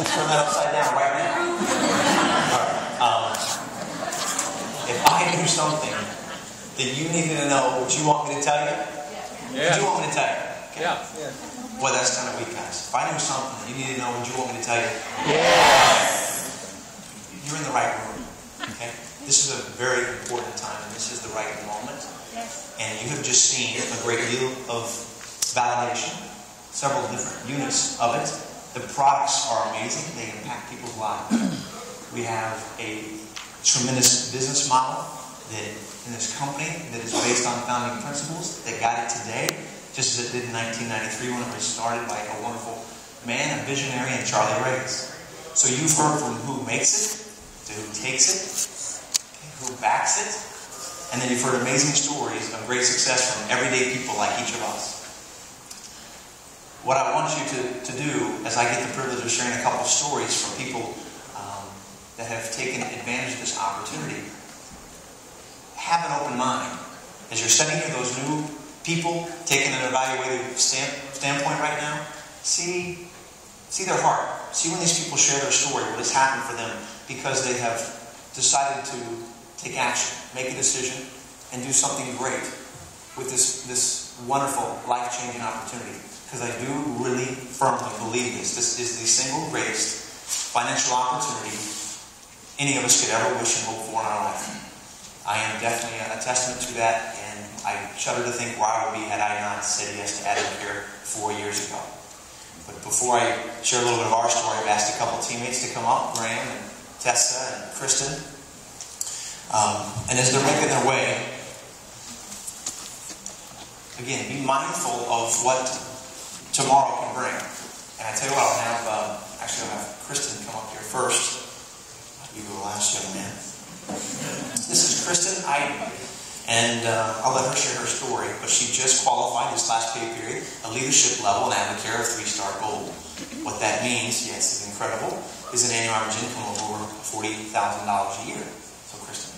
Turn that upside down right now. All right. If I knew something that you needed to know, would you want me to tell you? Yeah. Would you want me to tell you? Okay. Yeah. Boy, that's kind of weak, guys. If I knew something that you needed to know, would you want me to tell you? You're in the right room. Okay? This is a very important time, and this is the right moment. And you have just seen a great deal of validation, several different units of it. The products are amazing. They impact people's lives. We have a tremendous business model that in this company that is based on founding principles that got it today, just as it did in 1993 when it was started by a wonderful man, a visionary, and Charlie Reyes. So you've heard from who makes it, to who takes it, who backs it, and then you've heard amazing stories of great success from everyday people like each of us. What I want you to do, as I get the privilege of sharing a couple of stories from people that have taken advantage of this opportunity, have an open mind. As you're sitting here, those new people taking an evaluative standpoint right now, see their heart. See when these people share their story, what has happened for them because they have decided to take action, make a decision, and do something great with this wonderful, life-changing opportunity. Because I do really firmly believe this. This is the single greatest financial opportunity any of us could ever wish and hope for in our life. I am definitely a testament to that, and I shudder to think where I would be had I not said yes to Advocare 4 years ago. But before I share a little bit of our story, I've asked a couple of teammates to come up, Graham and Tessa and Kristen. And as they're making their way, again, be mindful of what tomorrow can bring. And I tell you what, I'll have Kristen come up here first. You go last, young man. This is Kristen and I'll let her share her story, but she just qualified this last pay period, a leadership level in Advocare of 3-star gold. What that means, yes, is incredible, is an annual average income of over $40,000 a year. So, Kristen.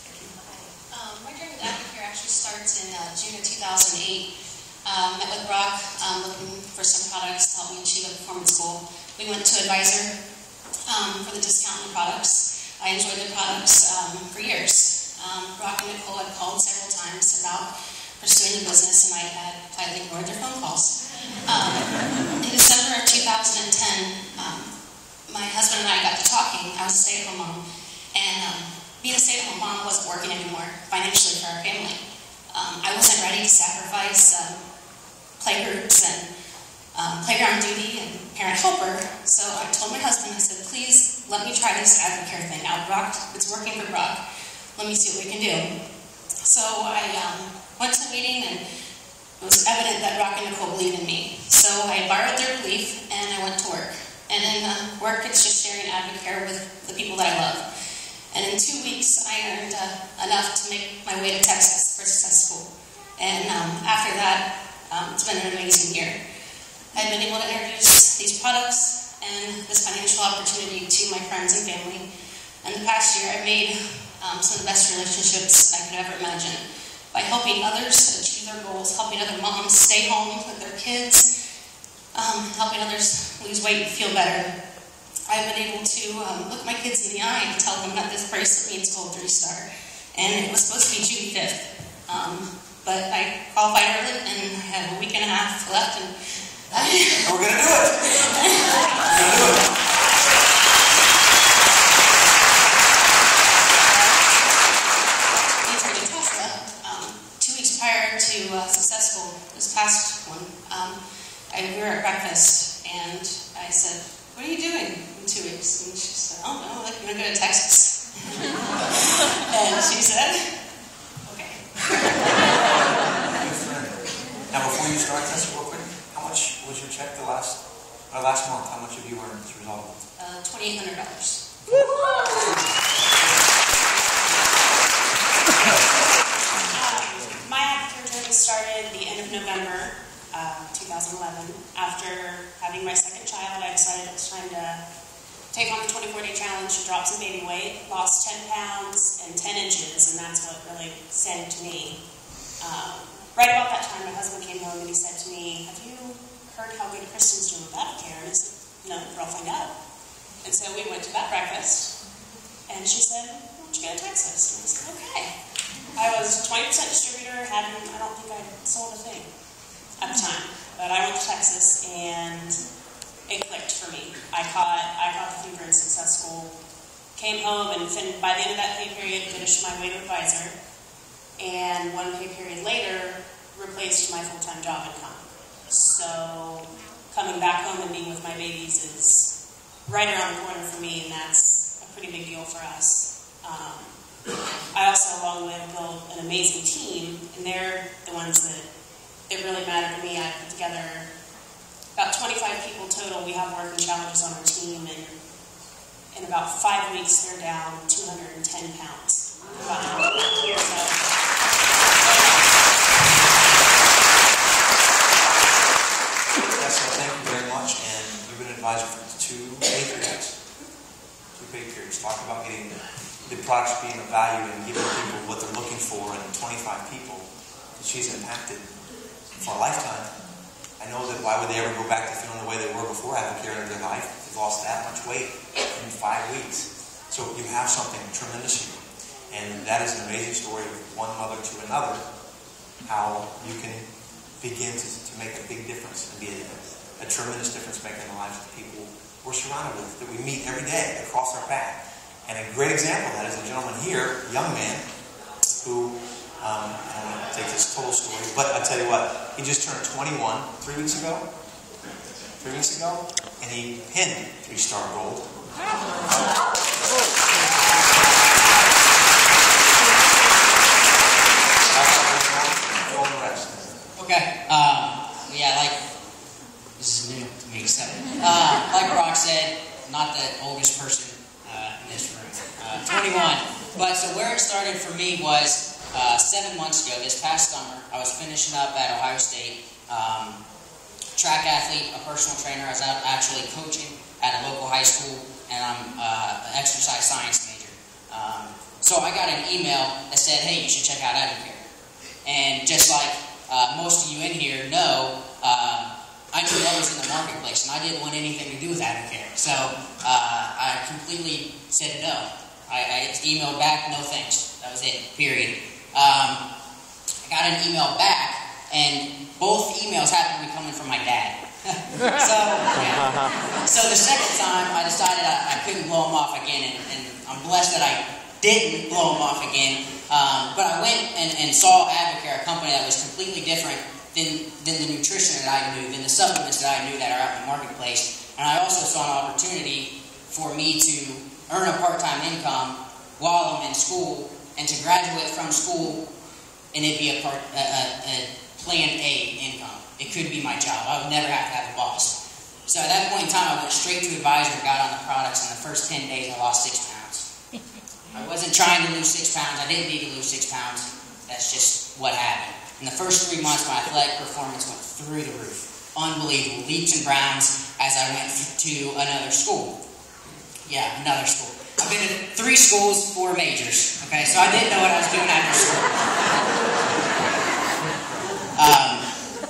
Thank you. My journey with Advocare actually starts in June of 2008. Met with Brock, looking for some products to help me achieve a performance goal. We went to Advisor for the discount in the products. I enjoyed the products for years. Brock and Nicole had called several times about pursuing the business, and I had politely ignored their phone calls. In December of 2010, my husband and I got to talking. I was a stay-at-home mom, and being a stay-at-home mom wasn't working anymore financially for our family. I wasn't ready to sacrifice playgroups and playground duty and parent helper, so I told my husband, I said, please let me try this Advocare thing out. Brock, it's working for Brock. Let me see what we can do. So I went to the meeting, and it was evident that Brock and Nicole believed in me. So I borrowed their belief, and I went to work. And in work, it's just sharing Advocare with the people that I love. And in 2 weeks, I earned enough to make my way to Texas for success school. And after that, it's been an amazing year. I've been able to introduce these products and this financial opportunity to my friends and family. And the past year, I've made some of the best relationships I could ever imagine by helping others achieve their goals, helping other moms stay home with their kids, helping others lose weight and feel better. I've been able to look my kids in the eye and tell them that this bracelet means gold 3-star. And it was supposed to be June 5th. But I qualified early, and I have a week and a half left. And we're going to do it. We're going to do it. Tessa, 2 weeks prior to successful, this past one, we were at breakfast, and I said, what are you doing in 2 weeks? And she said, oh no, like, I'm going to go to Texas. And she said, okay. Now, before you start this, real quick, how much was your check last month? How much have you earned as a result of it? $2,800. My Advocare journey started the end of November 2011. After having my second child, I decided it was time to take on the 24-day challenge to drop some baby weight. Lost 10 pounds and 10 inches, and that's what really said to me. Right about that time, my husband came home and he said to me, have you heard how good Kristen's doing with Advocare? And I said, no, girl, find out. And so we went to that breakfast, and she said, why don't you go to Texas? And I said, okay. I was 20% distributor, I don't think I sold a thing at the time. But I went to Texas, and it clicked for me. I caught the fever in Success School, came home, and by the end of that pay period, finished my way to advisor, and one pay period later, replaced my full-time job income. So coming back home and being with my babies is right around the corner for me, and that's a pretty big deal for us. I also, along the way, built an amazing team, and they're the ones that really matter to me. I put together about 25 people total. We have working challenges on our team, and in about 5 weeks, they're down 210 pounds. So thank you very much, and you've been an advisor for 2 pay periods. 2 pay periods. Talk about getting the products being of value and giving people what they're looking for, and 25 people that she's impacted for a lifetime. I know that why would they ever go back to feeling the way they were before Advocare in their life? They've lost that much weight in 5 weeks. So you have something tremendous here. And that is an amazing story of one mother to another, how you can begin to make a big difference and be a tremendous difference maker in the lives of the people we're surrounded with, that we meet every day across our path. And a great example of that is a gentleman here, a young man, who, I don't want to take this total story, but I'll tell you what, he just turned 21 3 weeks ago, and he pinned 3-star gold. Okay, yeah, like, this is new to me, so, like Brock said, not the oldest person in this room, 21. But so where it started for me was 7 months ago, this past summer, I was finishing up at Ohio State, track athlete, a personal trainer. I was actually coaching at a local high school, and I'm an exercise science major. So I got an email that said, hey, you should check out Advocare. And just like most of you in here know, I knew I was in the marketplace, and I didn't want anything to do with Advocare. So I completely said no. I emailed back, no thanks. That was it, period. I got an email back, and both emails happened to be coming from my dad. So the second time, I decided I couldn't blow him off again, and I'm blessed that I didn't blow him off again. But I went and saw Advocare, a company that was completely different than the nutrition that I knew, than the supplements that I knew that are out in the marketplace. And I also saw an opportunity for me to earn a part-time income while I'm in school, and to graduate from school, and it'd be a plan A income. It could be my job. I would never have to have a boss. So at that point in time, I went straight to advisor and got on the products. In the first 10 days, I lost 6 pounds. I wasn't trying to lose 6 pounds. I didn't need to lose 6 pounds. That's just what happened. In the first 3 months, my athletic performance went through the roof. Unbelievable. Leaps and bounds as I went to another school. Yeah, another school. I've been to 3 schools, 4 majors. Okay, so I didn't know what I was doing after school.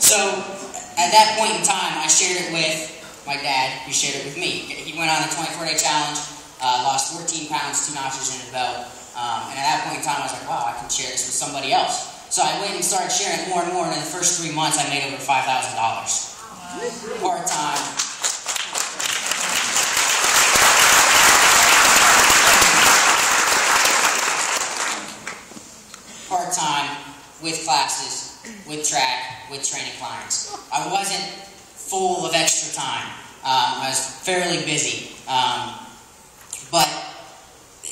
So at that point in time, I shared it with my dad, who shared it with me. He went on a 24-day challenge, lost 14 pounds, 2 notches in his belt. And at that point in time, I was like, wow, I can share this with somebody else. So I went and started sharing it more and more, and in the first 3 months, I made over $5,000. Part-time. Part-time, with classes, with track, with training clients. I wasn't full of extra time. I was fairly busy. But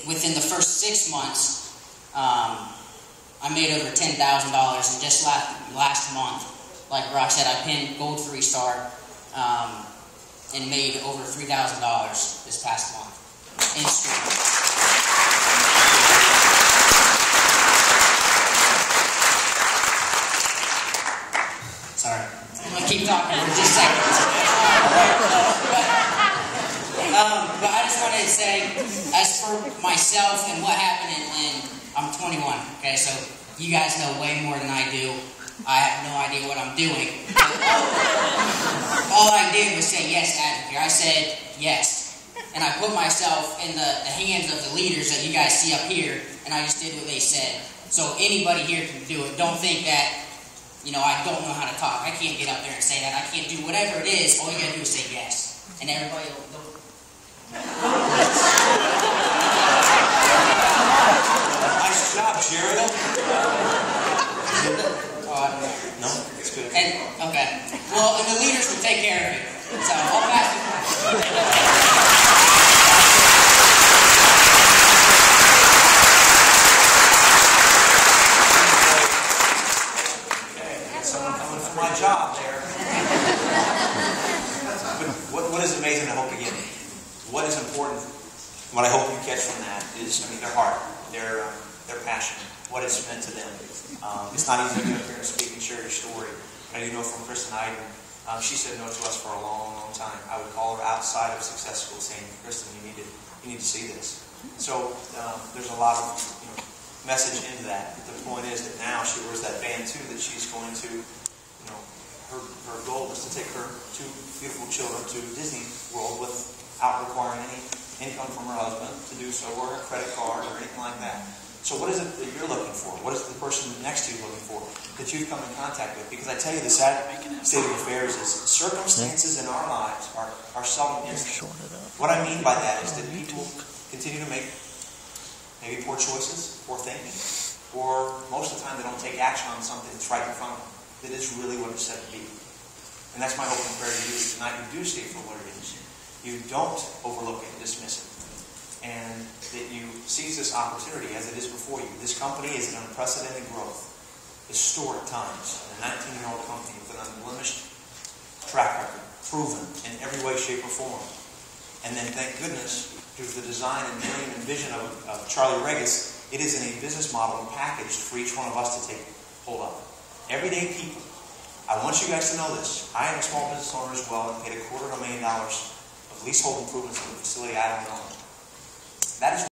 within the first 6 months, I made over $10,000. And just last month, like Brock said, I pinned gold 3-star and made over $3,000 this past month in school. Sorry. I'm going to keep talking for just seconds. But I just wanted to say, as for myself and what happened, and I'm 21, okay, so you guys know way more than I do. I have no idea what I'm doing. All I did was say yes to Advocare. I said yes. and I put myself in the hands of the leaders that you guys see up here, and I just did what they said. So anybody here can do it. Don't think that, I don't know how to talk. I can't get up there and say that. I can't do whatever it is. All you got to do is say yes. And everybody will... Nice job, Jared. No, it's good. Okay. Well, and the leaders will take care of you. So I'll pass it. Someone coming for my job there. But what is amazing, I hope again, what is important, what I hope you catch from that is, their heart, their passion, what it's meant to them. It's not easy to get up here and speak and share your story. But I do know from Kristen Iden, she said no to us for a long, long time. I would call her outside of Success School saying, Kristen, you need to see this. So there's a lot of message into that. But the point is that now she wears that band too, that she's going to, her goal is to take her two beautiful children to Disney World without requiring any income from her husband to do so, or a credit card or anything like that. So what is it that you're looking for? What is the person next to you looking for that you've come in contact with? Because I tell you, the sad state of affairs is circumstances in our lives are seldom instant. What I mean by that is that people continue to make maybe poor choices, poor thinking, or most of the time they don't take action on something that's right in front of them, that is really what it's said to be. And that's my hope and prayer to you tonight. You do see it for what it is. You don't overlook it and dismiss it. And that you seize this opportunity as it is before you. This company is an unprecedented growth, historic times. A 19-year-old company with an unblemished track record, proven in every way, shape, or form. And then, thank goodness, through the design and dream and vision of Charlie Regis, it is in a business model and packaged for each one of us to take hold of. Everyday people. I want you guys to know this. I am a small business owner as well and paid $250,000 of leasehold improvements in the facility I don't own. That is